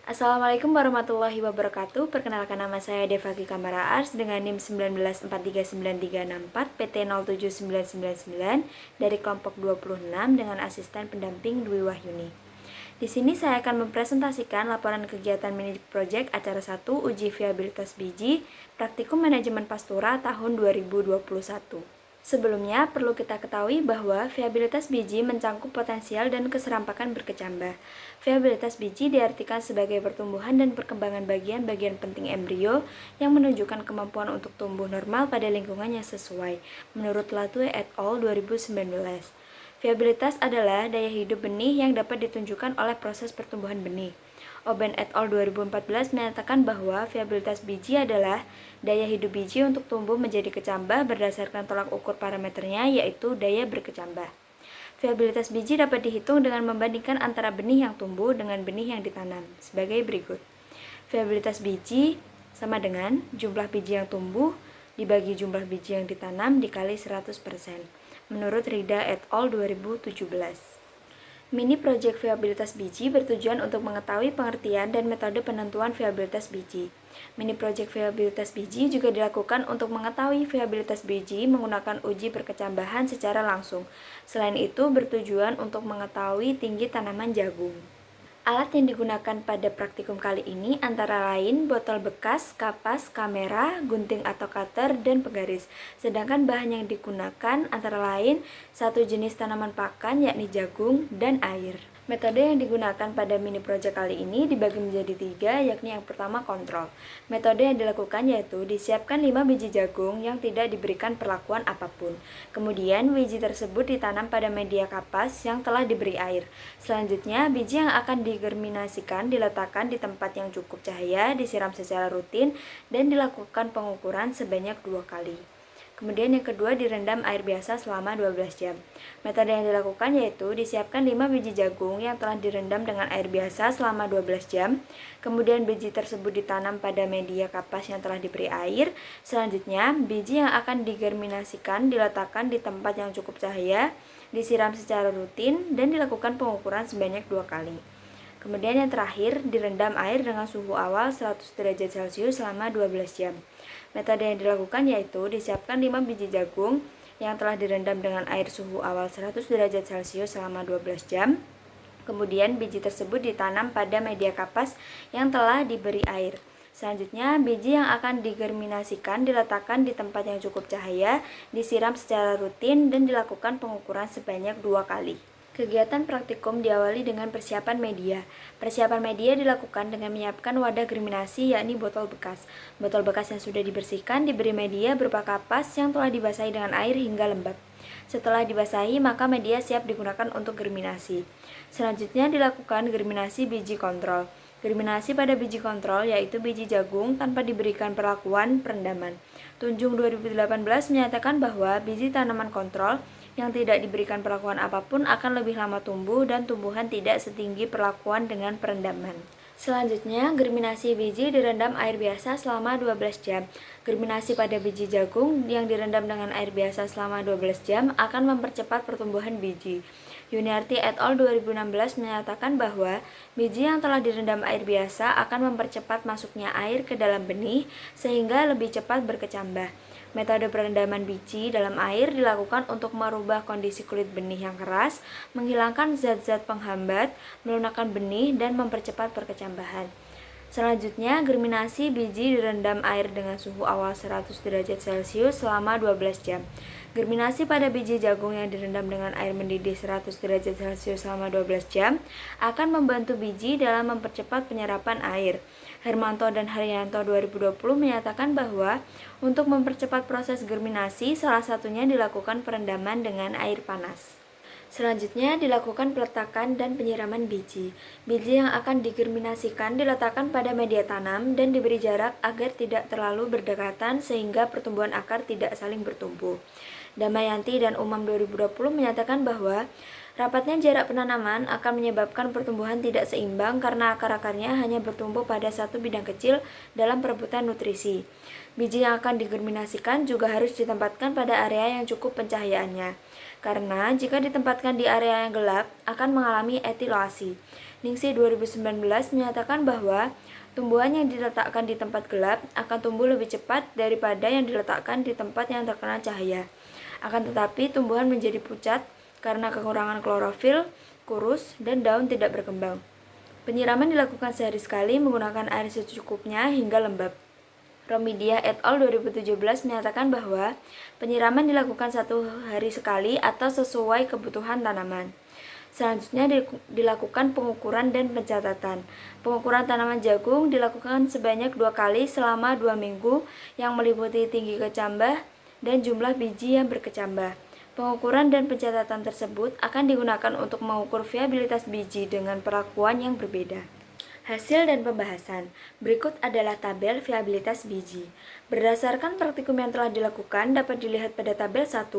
Assalamualaikum warahmatullahi wabarakatuh. Perkenalkan, nama saya Devagi Kamara Ars dengan NIM 19439364 PT 07999 dari kelompok 26 dengan asisten pendamping Dwi Wahyuni. Di sini saya akan mempresentasikan laporan kegiatan mini project acara 1 uji viabilitas biji praktikum manajemen pastura tahun 2021. Sebelumnya, perlu kita ketahui bahwa viabilitas biji mencangkup potensial dan keserampakan berkecambah. Viabilitas biji diartikan sebagai pertumbuhan dan perkembangan bagian-bagian penting embrio yang menunjukkan kemampuan untuk tumbuh normal pada lingkungan yang sesuai, menurut Latue et al. 2019. Viabilitas adalah daya hidup benih yang dapat ditunjukkan oleh proses pertumbuhan benih. Oben et al. 2014 menyatakan bahwa viabilitas biji adalah daya hidup biji untuk tumbuh menjadi kecambah berdasarkan tolak ukur parameternya, yaitu daya berkecambah. Viabilitas biji dapat dihitung dengan membandingkan antara benih yang tumbuh dengan benih yang ditanam, sebagai berikut. Viabilitas biji sama dengan jumlah biji yang tumbuh dibagi jumlah biji yang ditanam dikali 100%, menurut Rida et al. 2017. Mini project viabilitas biji bertujuan untuk mengetahui pengertian dan metode penentuan viabilitas biji. Mini project viabilitas biji juga dilakukan untuk mengetahui viabilitas biji menggunakan uji perkecambahan secara langsung. Selain itu, bertujuan untuk mengetahui tinggi tanaman jagung. Alat yang digunakan pada praktikum kali ini antara lain botol bekas, kapas, kamera, gunting atau cutter, dan penggaris. Sedangkan bahan yang digunakan antara lain satu jenis tanaman pakan yakni jagung dan air. Metode yang digunakan pada mini project kali ini dibagi menjadi 3, yakni yang pertama kontrol. Metode yang dilakukan yaitu disiapkan 5 biji jagung yang tidak diberikan perlakuan apapun. Kemudian biji tersebut ditanam pada media kapas yang telah diberi air. Selanjutnya biji yang akan digerminasikan diletakkan di tempat yang cukup cahaya, disiram secara rutin, dan dilakukan pengukuran sebanyak 2 kali. Kemudian yang kedua, direndam air biasa selama 12 jam. Metode yang dilakukan yaitu disiapkan 5 biji jagung yang telah direndam dengan air biasa selama 12 jam. Kemudian biji tersebut ditanam pada media kapas yang telah diberi air. Selanjutnya, biji yang akan digerminasikan diletakkan di tempat yang cukup cahaya, disiram secara rutin, dan dilakukan pengukuran sebanyak 2 kali. Kemudian yang terakhir, direndam air dengan suhu awal 100 derajat Celcius selama 12 jam. Metode yang dilakukan yaitu disiapkan 5 biji jagung yang telah direndam dengan air suhu awal 100 derajat Celcius selama 12 jam. Kemudian biji tersebut ditanam pada media kapas yang telah diberi air. Selanjutnya, biji yang akan digerminasikan diletakkan di tempat yang cukup cahaya, disiram secara rutin, dan dilakukan pengukuran sebanyak 2 kali. Kegiatan praktikum diawali dengan persiapan media. Persiapan media dilakukan dengan menyiapkan wadah germinasi, yakni botol bekas. Botol bekas yang sudah dibersihkan diberi media berupa kapas yang telah dibasahi dengan air hingga lembab. Setelah dibasahi, maka media siap digunakan untuk germinasi. Selanjutnya dilakukan germinasi biji kontrol. Germinasi pada biji kontrol yaitu biji jagung tanpa diberikan perlakuan perendaman. Tunjung 2018 menyatakan bahwa biji tanaman kontrol yang tidak diberikan perlakuan apapun akan lebih lama tumbuh dan tumbuhan tidak setinggi perlakuan dengan perendaman. Selanjutnya, germinasi biji direndam air biasa selama 12 jam. Germinasi pada biji jagung yang direndam dengan air biasa selama 12 jam akan mempercepat pertumbuhan biji. Yuniarti et al. 2016 menyatakan bahwa biji yang telah direndam air biasa akan mempercepat masuknya air ke dalam benih sehingga lebih cepat berkecambah. Metode perendaman biji dalam air dilakukan untuk merubah kondisi kulit benih yang keras, menghilangkan zat-zat penghambat, melunakkan benih, dan mempercepat perkecambahan. Selanjutnya, germinasi biji direndam air dengan suhu awal 100 derajat Celcius selama 12 jam. Germinasi pada biji jagung yang direndam dengan air mendidih 100 derajat Celcius selama 12 jam akan membantu biji dalam mempercepat penyerapan air. Hermanto dan Haryanto 2020 menyatakan bahwa untuk mempercepat proses germinasi, salah satunya dilakukan perendaman dengan air panas. Selanjutnya dilakukan peletakan dan penyiraman biji. Biji yang akan digerminasikan diletakkan pada media tanam dan diberi jarak agar tidak terlalu berdekatan sehingga pertumbuhan akar tidak saling bertumpu. Damayanti dan Umam 2020 menyatakan bahwa rapatnya jarak penanaman akan menyebabkan pertumbuhan tidak seimbang karena akar-akarnya hanya bertumbuh pada satu bidang kecil dalam perebutan nutrisi. Biji yang akan digerminasikan juga harus ditempatkan pada area yang cukup pencahayaannya, karena jika ditempatkan di area yang gelap akan mengalami etilasi. Ningsih 2019 menyatakan bahwa tumbuhan yang diletakkan di tempat gelap akan tumbuh lebih cepat daripada yang diletakkan di tempat yang terkena cahaya. Akan tetapi, tumbuhan menjadi pucat karena kekurangan klorofil, kurus, dan daun tidak berkembang. Penyiraman dilakukan sehari sekali menggunakan air secukupnya hingga lembab. Romidia et al. 2017 menyatakan bahwa penyiraman dilakukan 1 hari sekali atau sesuai kebutuhan tanaman. Selanjutnya dilakukan pengukuran dan pencatatan. Pengukuran tanaman jagung dilakukan sebanyak 2 kali selama 2 minggu yang meliputi tinggi kecambah dan jumlah biji yang berkecambah. Pengukuran dan pencatatan tersebut akan digunakan untuk mengukur viabilitas biji dengan perlakuan yang berbeda. Hasil dan pembahasan. Berikut adalah tabel viabilitas biji. Berdasarkan praktikum yang telah dilakukan, dapat dilihat pada tabel 1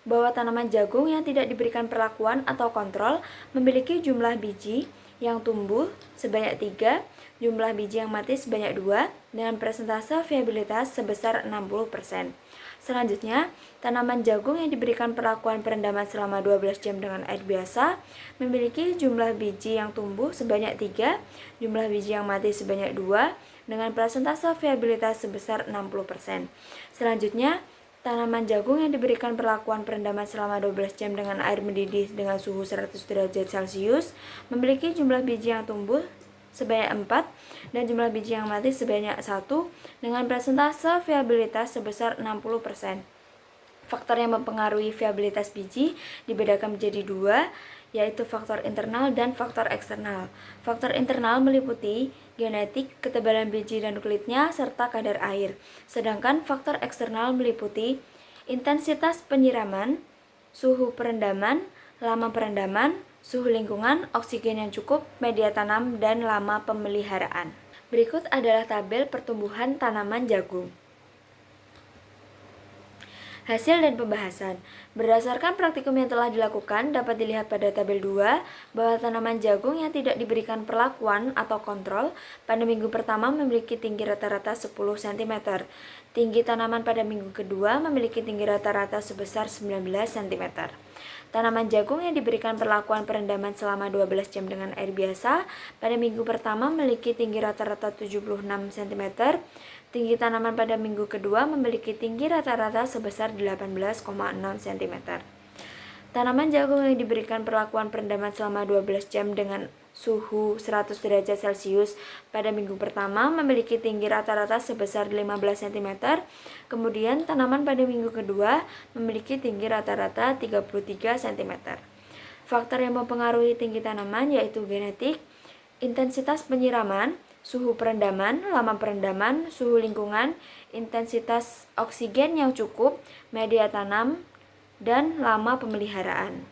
bahwa tanaman jagung yang tidak diberikan perlakuan atau kontrol memiliki jumlah biji yang tumbuh sebanyak 3, jumlah biji yang mati sebanyak 2, dengan persentase viabilitas sebesar 60%. Selanjutnya, tanaman jagung yang diberikan perlakuan perendaman selama 12 jam dengan air biasa memiliki jumlah biji yang tumbuh sebanyak 3, jumlah biji yang mati sebanyak 2, dengan persentase viabilitas sebesar 60%. Selanjutnya, tanaman jagung yang diberikan perlakuan perendaman selama 12 jam dengan air mendidih dengan suhu 100 derajat Celcius memiliki jumlah biji yang tumbuh sebanyak 4 dan jumlah biji yang mati sebanyak 1 dengan persentase viabilitas sebesar 60%. Faktor yang mempengaruhi viabilitas biji dibedakan menjadi 2, yaitu faktor internal dan faktor eksternal. Faktor internal meliputi genetik, ketebalan biji dan kulitnya, serta kadar air. Sedangkan faktor eksternal meliputi intensitas penyiraman, suhu perendaman, lama perendaman, suhu lingkungan, oksigen yang cukup, media tanam, dan lama pemeliharaan. Berikut adalah tabel pertumbuhan tanaman jagung. Hasil dan pembahasan. Berdasarkan praktikum yang telah dilakukan, dapat dilihat pada tabel 2 bahwa tanaman jagung yang tidak diberikan perlakuan atau kontrol pada minggu pertama memiliki tinggi rata-rata 10 cm. Tinggi tanaman pada minggu kedua memiliki tinggi rata-rata sebesar 19 cm. Tanaman jagung yang diberikan perlakuan perendaman selama 12 jam dengan air biasa pada minggu pertama memiliki tinggi rata-rata 76 cm. Tinggi tanaman pada minggu kedua memiliki tinggi rata-rata sebesar 18,6 cm. Tanaman jagung yang diberikan perlakuan perendaman selama 12 jam dengan suhu 100 derajat Celcius pada minggu pertama memiliki tinggi rata-rata sebesar 15 cm. Kemudian tanaman pada minggu kedua memiliki tinggi rata-rata 33 cm. Faktor yang mempengaruhi tinggi tanaman yaitu genetik, intensitas penyiraman, suhu perendaman, lama perendaman, suhu lingkungan, intensitas oksigen yang cukup, media tanam, dan lama pemeliharaan.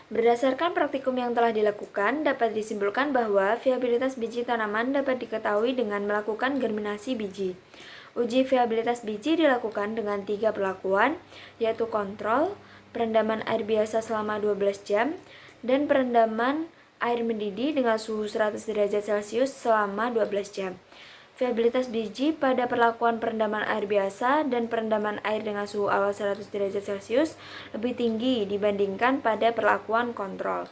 Berdasarkan praktikum yang telah dilakukan, dapat disimpulkan bahwa viabilitas biji tanaman dapat diketahui dengan melakukan germinasi biji. Uji viabilitas biji dilakukan dengan 3 perlakuan, yaitu kontrol, perendaman air biasa selama 12 jam, dan perendaman air mendidih dengan suhu 100 derajat Celcius selama 12 jam. Viabilitas biji pada perlakuan perendaman air biasa dan perendaman air dengan suhu awal 100 derajat Celcius lebih tinggi dibandingkan pada perlakuan kontrol.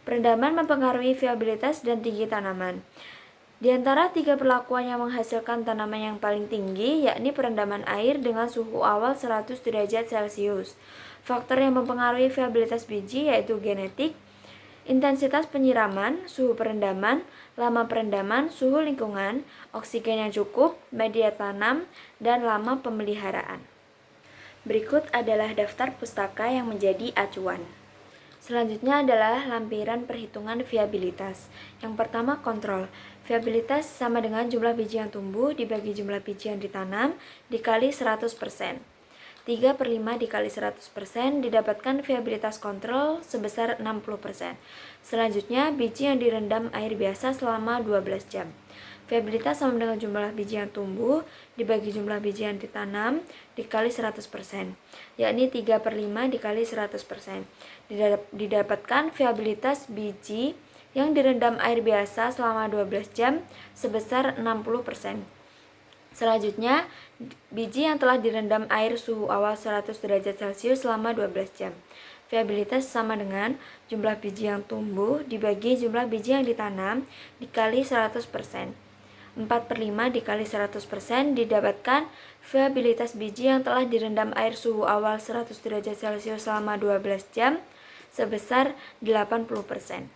Perendaman mempengaruhi viabilitas dan tinggi tanaman. Di antara 3 perlakuan yang menghasilkan tanaman yang paling tinggi, yakni perendaman air dengan suhu awal 100 derajat Celcius. Faktor yang mempengaruhi viabilitas biji yaitu genetik, intensitas penyiraman, suhu perendaman, lama perendaman, suhu lingkungan, oksigen yang cukup, media tanam, dan lama pemeliharaan. Berikut adalah daftar pustaka yang menjadi acuan. Selanjutnya adalah lampiran perhitungan viabilitas. Yang pertama, kontrol. Viabilitas sama dengan jumlah biji yang tumbuh dibagi jumlah biji yang ditanam dikali 100%. 3/5 dikali 100% didapatkan viabilitas kontrol sebesar 60%. Selanjutnya, biji yang direndam air biasa selama 12 jam. Viabilitas sama dengan jumlah biji yang tumbuh dibagi jumlah biji yang ditanam dikali 100%, yakni 3/5 dikali 100%. Didapatkan viabilitas biji yang direndam air biasa selama 12 jam sebesar 60%. Selanjutnya, biji yang telah direndam air suhu awal 100 derajat Celcius selama 12 jam. Viabilitas sama dengan jumlah biji yang tumbuh dibagi jumlah biji yang ditanam dikali 100%. 4/5 dikali 100% didapatkan viabilitas biji yang telah direndam air suhu awal 100 derajat Celcius selama 12 jam sebesar 80%.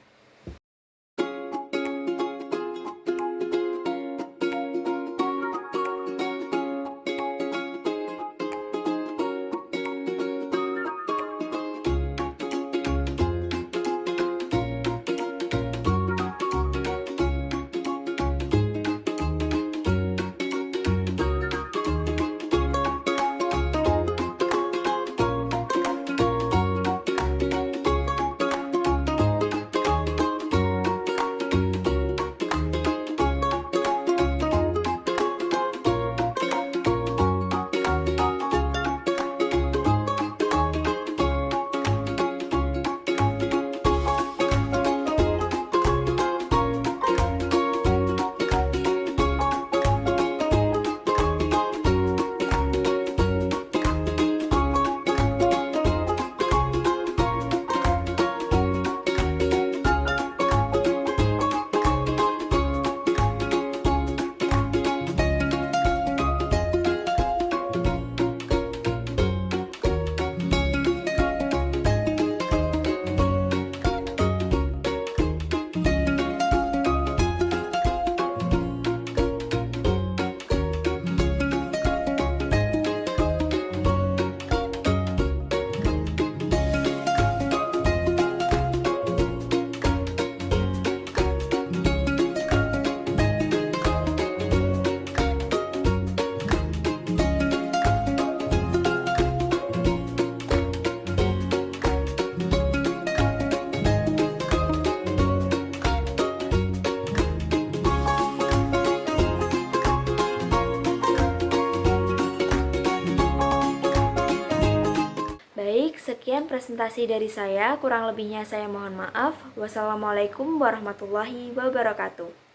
Baik, sekian presentasi dari saya. Kurang lebihnya saya mohon maaf. Wassalamualaikum warahmatullahi wabarakatuh.